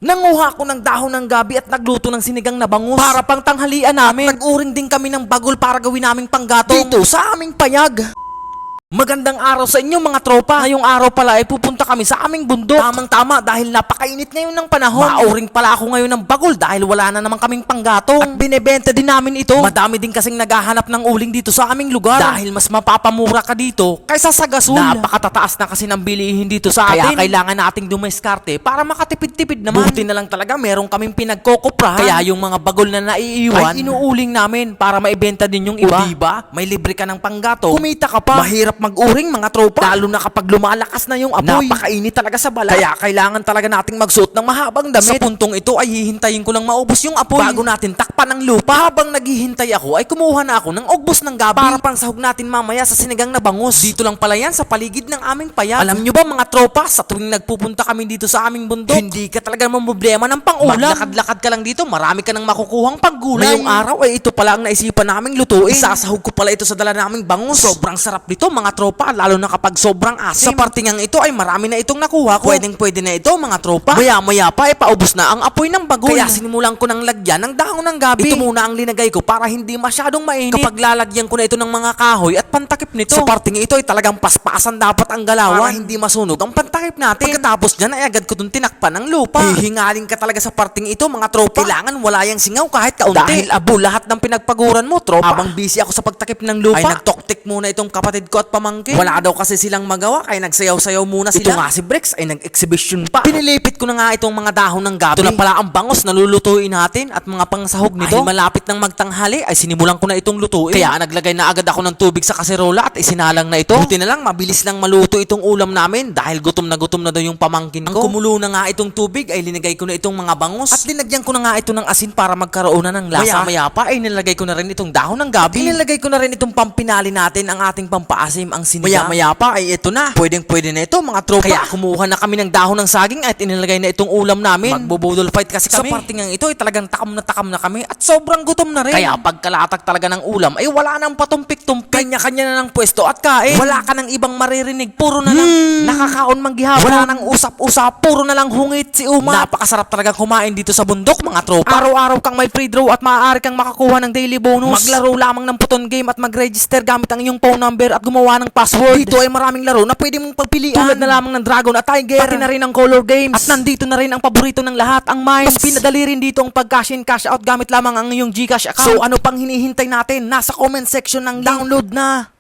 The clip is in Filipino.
Nanguha ko ng dahon ng gabi at nagluto ng sinigang na bangus para pang tanghalian namin. At nag-uring din kami ng bagol para gawin naming panggatong dito sa aming payag. Magandang araw sa inyo mga tropa. Ngayong araw pala ay pupunta kami sa aming bundok. Tamang-tama dahil napakainit ngayon ng panahon. Mauring pala ako ngayon ng bagol dahil wala na naman kaming panggatong. At binebenta din namin ito. Madami din kasing naghahanap ng uling dito sa aming lugar. Dahil mas mapapamura ka dito kaysa sa gasol. Napakatataas na kasi ng bilihin dito sa atin. Kaya kailangan nating dumiskarte para makatipid-tipid naman. Buti na lang talaga meron kaming pinagkokoprahan. Kaya yung mga bagol na naiiwan ay inuuling namin para maibenta din yung iba. O diba? May libre ka ng panggatong. Kumita ka pa. Mahirap mag-uring mga tropa, lalo na kapag lumalakas na yung apoy. Napakainit talaga sa balat. Kaya kailangan talaga nating magsuot ng mahabang damit. Sa puntong ito ay hihintayin ko lang maubos yung apoy bago natin takpan ng lupa. Habang naghihintay ako ay kumuha na ako ng ugbos ng gabi para pang sahog natin mamaya sa sinigang na bangus. Dito lang pala yan sa paligid ng aming payag. Alam nyo ba mga tropa, sa tuwing nagpupunta kami dito sa aming bundok, hindi ka talaga mamroblema ng pang-ulam. Maglakad-lakad ka lang dito, marami ka nang makukuhang panggulay. Ngayong araw ay ito pala ang naisipan naming lutuin. Isasahog ko pala ito sa dala naming bangus. Sobrang sarap nito mga tropa, lalo na kapag sobrang asim. Sa partingang ito ay marami na itong nakuha ko. Pwedeng-pwede na ito mga tropa. Maya-maya pa ay paubos na ang apoy ng bagol. Kaya sinimulan ko ng lagyan ng dahon ng gabi. Ito muna ang linagay ko para hindi masyadong mainit. Kapag lalagyan ko na ito ng mga kahoy at pantakip nito, sa parting ito ay talagang paspasan dapat ang galawan para hindi masunog ang pantakip natin. Pagkatapos dyan ay agad ko itong tinakpan ng lupa. Hihingalin ka talaga sa parting ito mga tropa. Kailangan wala yang singaw kahit kaunti. Dahil abo lahat ng pinagpaguran mo tropa. Habang busy ako sa pagtakip ng lupa ay nagtoktik muna itong kapatid ko at pamangkin. Wala daw kasi silang magawa kaya nagsayaw-sayaw muna sila. Ito nga si Brex ay nag-exhibition pa. Pinilipit ko na nga itong mga dahon ng gabi. Ito na pala ang bangus na lulutuin natin at mga pangsahog nito. Ay malapit ng magtanghali ay sinimulan ko na itong lutuin. Kaya naglagay na agad ako ng tubig sa kaserola at isinalang na ito. Buti na lang mabilis lang maluto itong ulam namin dahil gutom na daw yung pamangkin ko. Ang kumulo na nga itong tubig ay linagay ko na itong mga bangus at linagyan ko na nga ito ng asin para magkaroon na ng lasa. Maya pa ay nilagay ko na rin itong dahon ng gabi. Nilagay ko na rin itong pampinali natin ang ating pampaasim ang sinigang. Maya pa ay ito na. Pwedeng-pwede na ito mga tropa. Kaya kumuha na kami ng dahon ng saging at inilagay na itong ulam namin. Magbubudol fight kasi kami. Sa partingang ito ay talagang takam na kami at sobrang gutom na rin. Kaya pagkalatak talaga ng ulam ay wala nang patumpik-tumpik. Kanya-kanya na ng pwesto at kain. Wala ka ng ibang maririnig. Puro na lang nakakaon manggihapon. Wala nang usap-usap. Puro na lang hungit si Uma. Napakasarap talaga kumain dito sa bundok mga tropa. Araw-araw kang may free draw at maaari kang makakuha ng daily bonus. Maglaro lamang ng puton game at mag-register gamit ang iyong phone number at gumawa ng password. Dito ay maraming laro na pwede mong pagpilian. Tulad na lamang ng Dragon at Tiger. Pati na rin ang color games. At nandito na rin ang paborito ng lahat, ang mines. Mas pinadali rin dito ang pag-cash in, cash out gamit lamang ang iyong GCash account. So ano pang hinihintay natin? Nasa comment section ng download na.